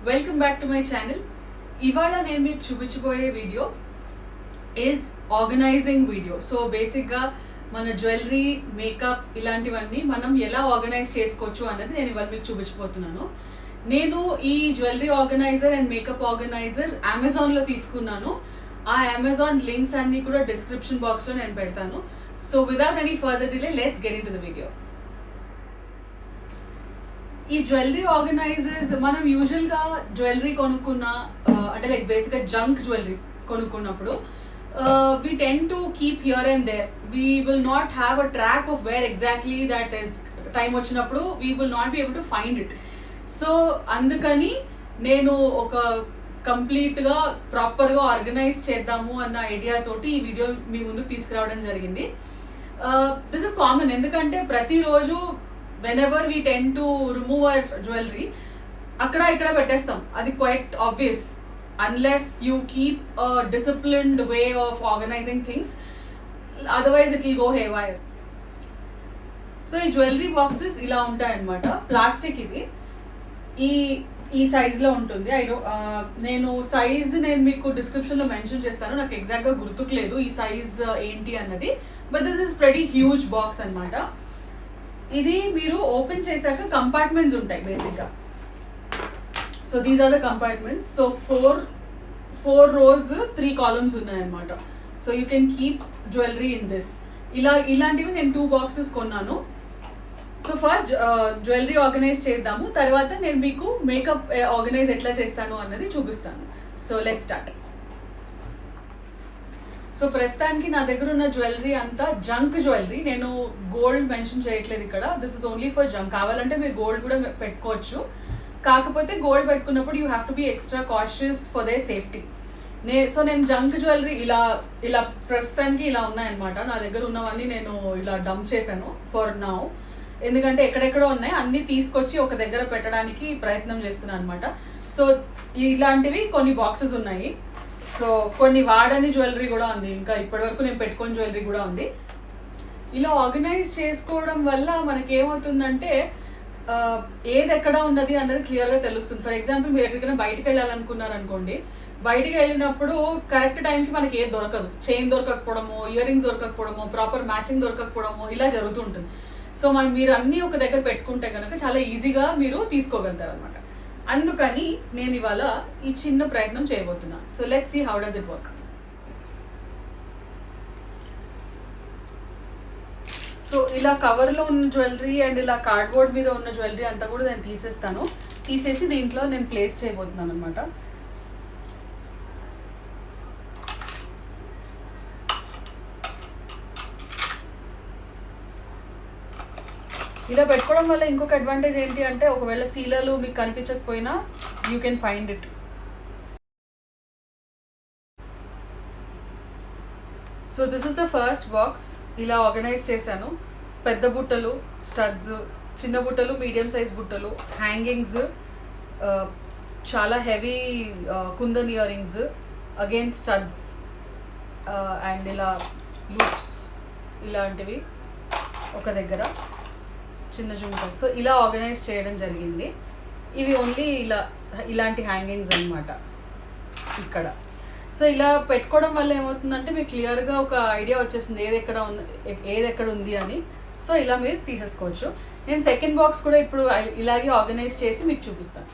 Welcome back to my channel. ఇవాళ నేను మీకు చూపించబోయే video is organizing video. So బేసిక్గా మన జ్యువెలరీ, మేకప్ ఇలాంటివన్నీ మనం ఎలా ఆర్గనైజ్ చేసుకోవచ్చు అన్నది నేను ఇవాళ మీకు చూపించబోతున్నాను. నేను ఈ jewellery organiser and makeup organiser అమెజాన్లో తీసుకున్నాను. ఆ అమెజాన్ లింక్స్ అన్ని కూడా డిస్క్రిప్షన్ బాక్స్లో నేను పెడతాను. So without any further delay let's get into the video. ఈ జ్యువెలరీ ఆర్గనైజర్స్ మనం యూజువల్గా జ్యువెలరీ కొనుక్కున్న అంటే లైక్ బేసిక్గా జంక్ జ్యువెలరీ కొనుక్కున్నప్పుడు we tend to keep here and there. We will not have a track of where exactly that is. Time వచ్చినప్పుడు we will not be able to find it. So అందుకని నేను ఒక కంప్లీట్గా ప్రాపర్గా organise చేద్దాము అన్న idea తోటి ఈ వీడియో మీ ముందుకు తీసుకురావడం జరిగింది. దిస్ ఇస్ కామన్, ఎందుకంటే ప్రతిరోజు whenever we tend to remove our jewelry అక్కడ ఇక్కడ పెట్టేస్తాం. అది quite obvious unless you keep a disciplined way of organizing things, otherwise it will go haywire. So ఈ జ్యువెలరీ బాక్సెస్ ఇలా ఉంటాయి అన్నమాట. ప్లాస్టిక్ ఇది ఈ సైజ్లో ఉంటుంది. నేను సైజ్ మీకు డిస్క్రిప్షన్లో మెన్షన్ చేస్తాను. నాకు ఎగ్జాక్ట్గా గుర్తుకులేదు ఈ సైజ్ ఏంటి అన్నది, but this is pretty huge box అన్నమాట. ఇది మీరు ఓపెన్ చేశాక కంపార్ట్మెంట్స్ ఉంటాయి బేసిక్గా. So these are the compartments. So four rows 3 columns ఉన్నాయన్నమాట. So you can keep jewellery in this. ఇలాంటివి నేను 2 బాక్సెస్ కొన్నాను. సో ఫస్ట్ జ్యువెలరీ ఆర్గనైజ్ చేద్దాము, తర్వాత నేను మీకు మేకప్ ఆర్గనైజ్ ఎట్లా చేస్తాను అన్నది చూపిస్తాను. So let's start. సో ప్రస్తుతానికి నా దగ్గర ఉన్న జ్యువెలరీ అంతా జంక్ జ్యువెలరీ. నేను గోల్డ్ మెన్షన్ చేయట్లేదు ఇక్కడ. This is only for junk. కావాలంటే మీరు గోల్డ్ కూడా పెట్టుకోవచ్చు, కాకపోతే గోల్డ్ పెట్టుకున్నప్పుడు you have to be extra cautious for the safety. So నేను జంక్ జ్యువెలరీ ఇలా ప్రస్తుతానికి ఇలా ఉన్నాయన్నమాట. నా దగ్గర ఉన్నవన్నీ నేను ఇలా డంప్ చేశాను ఫర్ నౌ, ఎందుకంటే ఎక్కడెక్కడో ఉన్నాయి అన్నీ తీసుకొచ్చి ఒక దగ్గర పెట్టడానికి ప్రయత్నం చేస్తున్నాను అనమాట. సో ఇలాంటివి కొన్ని బాక్సెస్ ఉన్నాయి. సో కొన్ని వాడని జ్యువెలరీ కూడా ఉంది, ఇంకా ఇప్పటివరకు నేను పెట్టుకుని జ్యువెలరీ కూడా ఉంది. ఇలా ఆర్గనైజ్ చేసుకోవడం వల్ల మనకి ఏమవుతుందంటే ఏది ఎక్కడ ఉన్నది అన్నది క్లియర్గా తెలుస్తుంది. ఫర్ ఎగ్జాంపుల్ మీరు ఎక్కడికైనా బయటకు వెళ్ళాలనుకున్నారు అనుకోండి, బయటికి వెళ్ళినప్పుడు కరెక్ట్ టైంకి మనకి ఏది దొరకదు. చైన్ దొరకకపోవడము, ఇయర్ రింగ్స్ దొరకకపోవడము, ప్రాపర్ మ్యాచింగ్ దొరకకపోవడము ఇలా జరుగుతుంటుంది. సో మీరు అన్నీ ఒక దగ్గర పెట్టుకుంటే కనుక చాలా ఈజీగా మీరు తీసుకోగలుగుతారు అనమాట. అందుకని నేను ఇవాళ ఈ చిన్న ప్రయత్నం చేయబోతున్నాను. So let's see how does it work. So ఇలా కవర్లో ఉన్న జ్యువెలరీ అండ్ ఇలా కార్డ్బోర్డ్ మీద ఉన్న జ్యువెలరీ అంతా కూడా నేను తీసేసి దీంట్లో నేను ప్లేస్ చేయబోతున్నాను అనమాట. ఇలా పెట్టుకోవడం వల్ల ఇంకొక అడ్వాంటేజ్ ఏంటి అంటే ఒకవేళ సీలలు మీకు కనిపించకపోయినా you can find it. So this is the first box. ఇలా ఆర్గనైజ్ చేశాను. పెద్ద బుట్టలు, స్టడ్స్, చిన్న బుట్టలు, మీడియం సైజ్ బుట్టలు, హ్యాంగింగ్స్, చాలా heavy kundan ear rings, again studs and ఇలా లూప్స్ ఇలాంటివి ఒక దగ్గర, చిన్న జుమ్కాస్. సో ఇలా ఆర్గనైజ్ చేయడం జరిగింది. ఇవి ఓన్లీ ఇలాంటి హ్యాంగింగ్స్ అన్నమాట ఇక్కడ. సో ఇలా పెట్టుకోవడం వల్ల ఏమవుతుందంటే మీకు క్లియర్గా ఒక ఐడియా వచ్చేస్తుంది ఏది ఎక్కడ ఉంది అని. సో ఇలా మీరు తీసేసుకోవచ్చు. నేను సెకండ్ బాక్స్ కూడా ఇప్పుడు ఇలాగే ఆర్గనైజ్ చేసి మీకు చూపిస్తాను.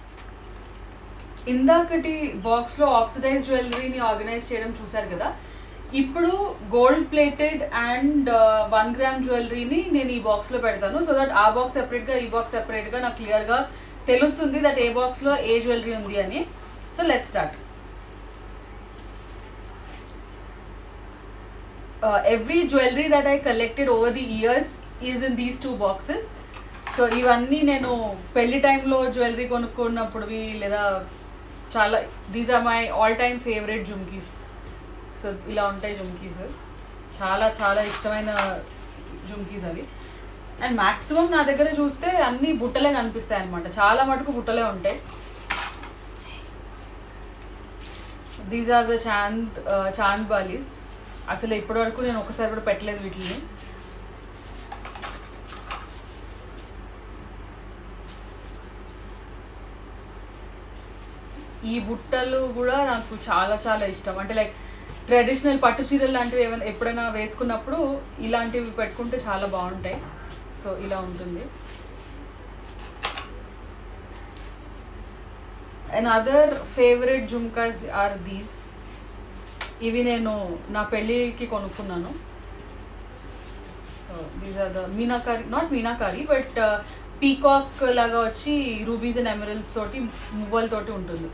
ఇందాకటి బాక్స్లో ఆక్సిడైజ్ జ్యువెలరీని ఆర్గనైజ్ చేయడం చూశారు కదా. ఇప్పుడు గోల్డ్ ప్లేటెడ్ అండ్ 1 గ్రామ్ జ్యువెలరీని నేను ఈ బాక్స్లో పెడతాను. సో దట్ ఆ బాక్స్ సెపరేట్గా, ఈ బాక్స్ సెపరేట్గా నాకు క్లియర్గా తెలుస్తుంది దట్ ఏ బాక్స్లో ఏ జ్యువెలరీ ఉంది అని. So let's start. Every jewelry that I collected over the years is in these 2 boxes. So ఇవన్నీ నేను పెళ్లి టైంలో జ్యువెలరీ కొనుక్కున్నప్పుడువి లేదా చాలా these are my all time favourite jhumkis. So ఇలా ఉంటాయి జుమ్కీస్, చాలా చాలా ఇష్టమైన జుమ్కీస్ అవి. అండ్ మ్యాక్సిమం నా దగ్గర చూస్తే అన్ని బుట్టలే కనిపిస్తాయి అనమాట. చాలా మటుకు బుట్టలే ఉంటాయి. These are the Chand బాలీస్. అసలు ఇప్పటివరకు నేను ఒకసారి కూడా పెట్టలేదు వీటిని. ఈ బుట్టలు కూడా నాకు చాలా చాలా ఇష్టం. అంటే లైక్ ట్రెడిషనల్ పట్టు చీరలు లాంటివి ఏమైనా ఎప్పుడైనా వేసుకున్నప్పుడు ఇలాంటివి పెట్టుకుంటే చాలా బాగుంటాయి. సో ఇలా ఉంటుంది. And other favourite jhumkas are these. ఇవి నేను నా పెళ్ళికి కొనుక్కున్నాను. So these are the meenakari, not meenakari but peacock లాగా వచ్చి రూబీస్ అండ్ ఎమరల్డ్స్ తోటి మువ్వలతోటి ఉంటుంది.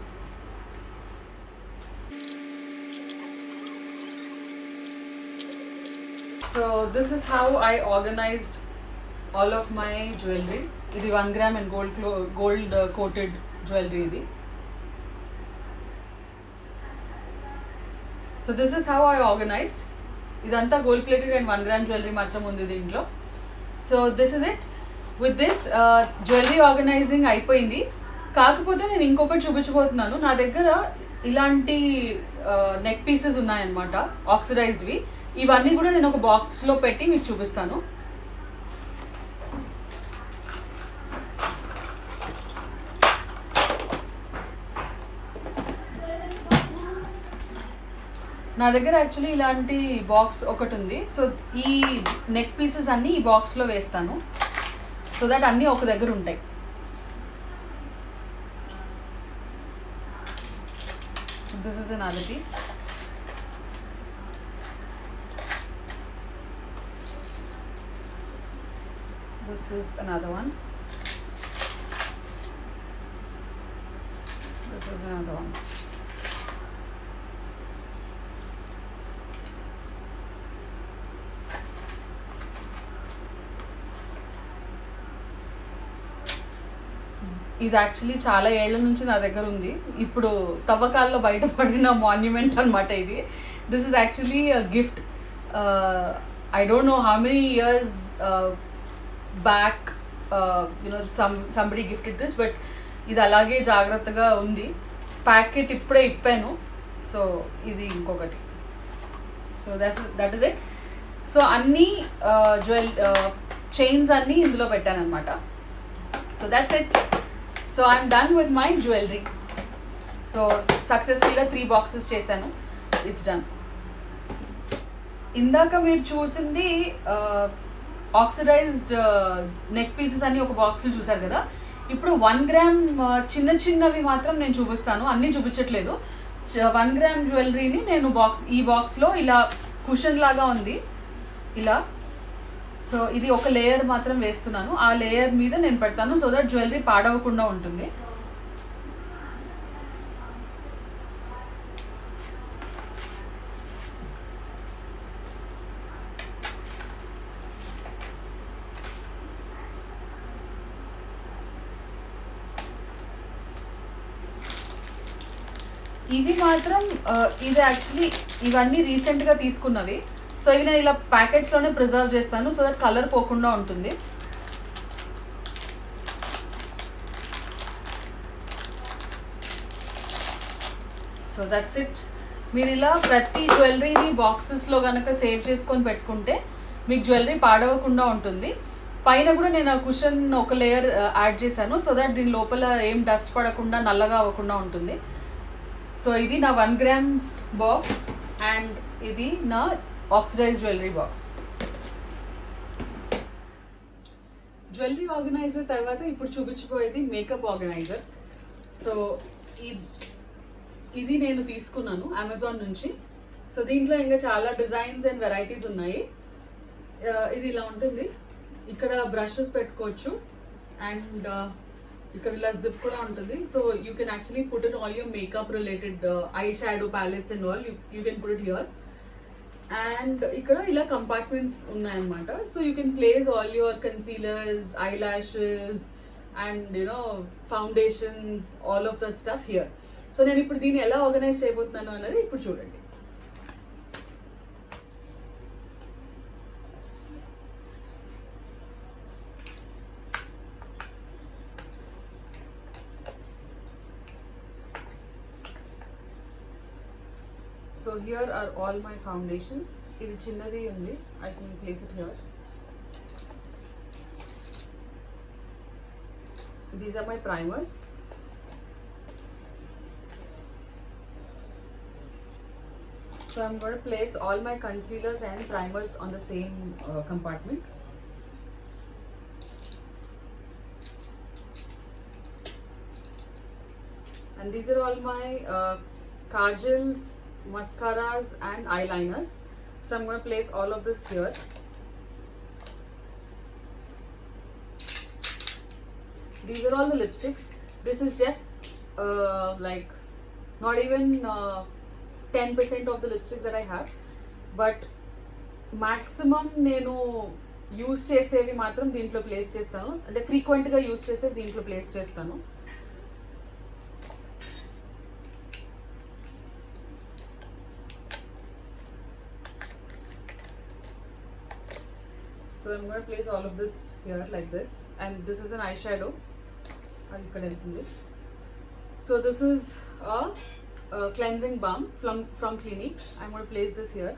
So this is how I organized all of my jewellery. ఇది 1 gram and gold coated jewellery ఇది. So this is how I organized. ఇదంతా gold plated and 1 gram jewellery మాత్రం ఉంది దీంట్లో. So this is it. With this jewellery organising అయిపోయింది. కాకపోతే నేను ఇంకొకటి చూపించబోతున్నాను. నా దగ్గర ఇలాంటి నెక్ పీసెస్ ఉన్నాయన్నమాట, ఆక్సిడైజ్డ్వి. ఇవన్నీ కూడా నేను ఒక బాక్స్లో పెట్టి మీకు చూపిస్తాను. నా దగ్గర యాక్చువల్లీ ఇలాంటి బాక్స్ ఒకటి ఉంది. సో ఈ నెక్ పీసెస్ అన్నీ ఈ బాక్స్లో వేస్తాను, సో దట్ అన్నీ ఒక దగ్గర ఉంటాయి. This is another piece. This is another one. This is another one. ఇది యాక్చువల్లీ చాలా ఏళ్ల నుంచి నా దగ్గర ఉంది. ఇప్పుడు తవ్వకాల్లో బయటపడిన మాన్యుమెంట్ అనమాట ఇది. This is actually a gift. I don't know how many years back somebody gifted this, but ఇది అలాగే జాగ్రత్తగా ఉంది. ప్యాకెట్ ఇప్పుడే ఇప్పాను. సో ఇది ఇంకొకటి. So that is it. So అన్నీ చైన్స్ అన్నీ ఇందులో పెట్టాను అనమాట. So that's it. So I'm done with my jewellery. So సక్సెస్ఫుల్గా 3 బాక్సెస్ చేశాను. It's done. ఇందాక మీరు చూసింది ఆక్సిడైజ్డ్ నెక్ పీసెస్ అన్ని ఒక బాక్స్లో చూసారు కదా. ఇప్పుడు 1 గ్రామ్ చిన్న చిన్నవి మాత్రం నేను చూపిస్తాను, అన్నీ చూపించట్లేదు. 1 గ్రామ్ జ్యువెలరీని నేను ఈ బాక్స్లో ఇలా కుషన్ లాగా ఉంది ఇలా. సో ఇది ఒక లేయర్ మాత్రం వేస్తున్నాను. ఆ లేయర్ మీద నేను పెడతాను, సో దట్ జ్యువెలరీ పాడవకుండా ఉంటుంది. ఇవి మాత్రం ఇది యాక్చువల్లీ ఇవన్నీ రీసెంట్గా తీసుకున్నవి. సో ఇవి నేను ఇలా ప్యాకెట్స్లోనే ప్రిజర్వ్ చేస్తాను, సో దట్ కలర్ పోకుండా ఉంటుంది. So that's it. మీరు ఇలా ప్రతి జ్యువెలరీని బాక్సెస్లో కనుక సేవ్ చేసుకొని పెట్టుకుంటే మీకు జ్యువెలరీ పాడవకుండా ఉంటుంది. పైన కూడా నేను ఆ కుషన్ ఒక లేయర్ యాడ్ చేశాను, సో దట్ దీని లోపల ఏం డస్ట్ పడకుండా నల్లగా అవ్వకుండా ఉంటుంది. సో ఇది నా 1 గ్రామ్ బాక్స్ అండ్ ఇది నా oxidised jewellery box. Jewellery organiser తర్వాత ఇప్పుడు చూపించబోయేది మేకప్ ఆర్గనైజర్. సో ఇది నేను తీసుకున్నాను అమెజాన్ నుంచి. సో దీంట్లో ఇంకా చాలా డిజైన్స్ అండ్ వెరైటీస్ ఉన్నాయి. ఇది ఇలా ఉంటుంది. ఇక్కడ బ్రషెస్ పెట్టుకోవచ్చు అండ్ ఇక్కడ ఇలా జిప్ కూడా ఉంటుంది. So you can actually put in all your makeup related eye shadow palettes and all you can put it here. And ఇక్కడ ఇలా కంపార్ట్మెంట్స్ ఉన్నాయన్నమాట. So you can place all your concealers, I lashes and foundations, all of that stuff here. So నేను ఇప్పుడు దీన్ని ఎలా organise చేయబోతున్నాను అన్నది ఇప్పుడు చూడండి. So here are all my foundations. ఇది చిన్నది ఉంది, I can place it here. These are my primers. So I'm going to place all my concealers and primers on the same compartment. And these are all my kajals, mascaras and eyeliners. So I'm going to place all of this here. These are all the lipsticks. This is just like not even 10% of the lipsticks that I have, but maximum నేను use చేసేవి మాత్రం దీంట్లో place చేస్తాను, అంటే ఫ్రీక్వెంట్గా use చేసేవి దీంట్లో place చేస్తాను. So I'm going to place all of this here like this, and this is an eyeshadow. So this is a cleansing balm from Clinique. I'm going to place this here.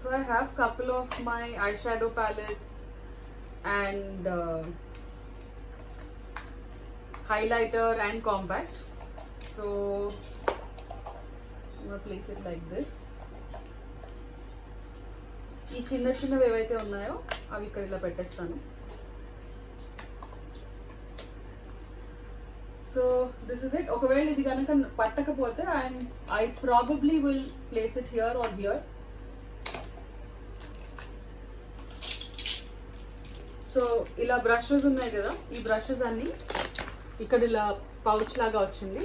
So I have couple of my eyeshadow palettes and highlighter and compact. So I'm going to place it like this. ఈ చిన్న చిన్నవి ఏవైతే ఉన్నాయో అవి ఇక్కడ ఇలా పెట్టేస్తాను. So this is it. ఒకవేళ ఇది కనుక పట్టకపోతే I probably will place it here or here. So ఇలా బ్రషెస్ ఉన్నాయి కదా, ఈ బ్రషెస్ అన్ని ఇక్కడ ఇలా పౌచ్ లాగా వచ్చింది.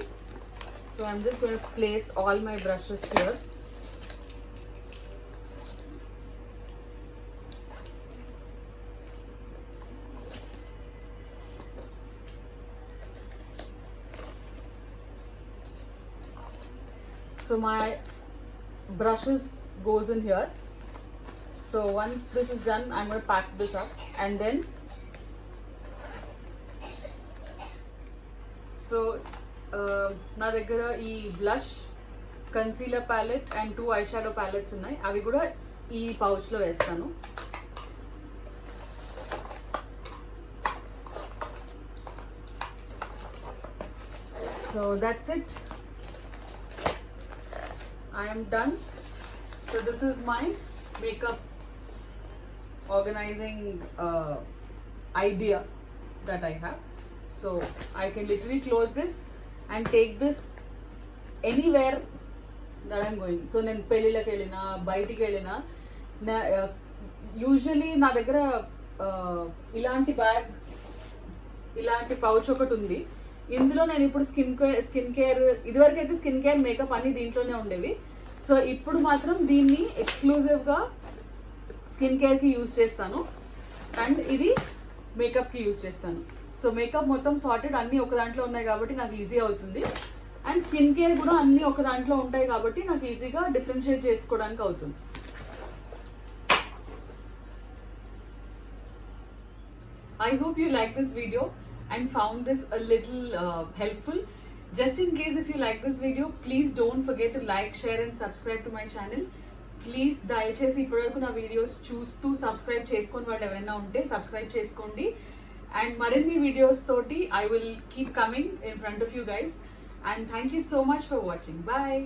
So I'm just going to place all my brushes here. So my brushes goes in here. So once this is done, I'm going to pack this up, and then so నా దగ్గర ఈ blush, concealer palette and 2 eyeshadow palettes ఉన్నాయి. అవి కూడా ఈ pouch లో వేస్తాను. So that's it. I am done. So this is my makeup organizing idea that I have. So I can literally close this and take this anywhere that I'm going. So నేను పెళ్ళిళ్ళకి వెళ్ళినా బయటికి వెళ్ళినా usually నా దగ్గర ఇలాంటి bag, ఇలాంటి pouch ఒకటి ఉంది. ఇందులో నేను ఇప్పుడు స్కిన్ కేర్ ఇదివరకు అయితే స్కిన్ కేర్ మేకప్ అన్ని దీంట్లోనే ఉండేవి. సో ఇప్పుడు మాత్రం దీన్ని ఎక్స్క్లూజివ్గా స్కిన్ కేర్కి యూజ్ చేస్తాను, అండ్ ఇది మేకప్కి యూజ్ చేస్తాను. సో మేకప్ మొత్తం సార్టెడ్ అన్నీ ఒక దాంట్లో ఉన్నాయి కాబట్టి నాకు ఈజీ అవుతుంది, అండ్ స్కిన్ కేర్ కూడా అన్నీ ఒక దాంట్లో ఉంటాయి కాబట్టి నాకు ఈజీగా డిఫరెన్షియేట్ చేసుకోవడానికి అవుతుంది. I hope you like this video and found this a little helpful. Just in case if you like this video, please don't forget to like, share and subscribe to my channel. Please దయచేసి ఇప్పటివరకు నా videos చూస్తూ subscribe చేసుకొని వాళ్ళు ఎవరైనా ఉంటే subscribe చేసుకోండి. And మరిన్ని వీడియోస్ తోటి I will keep coming in front of you guys. And thank you so much for watching. Bye.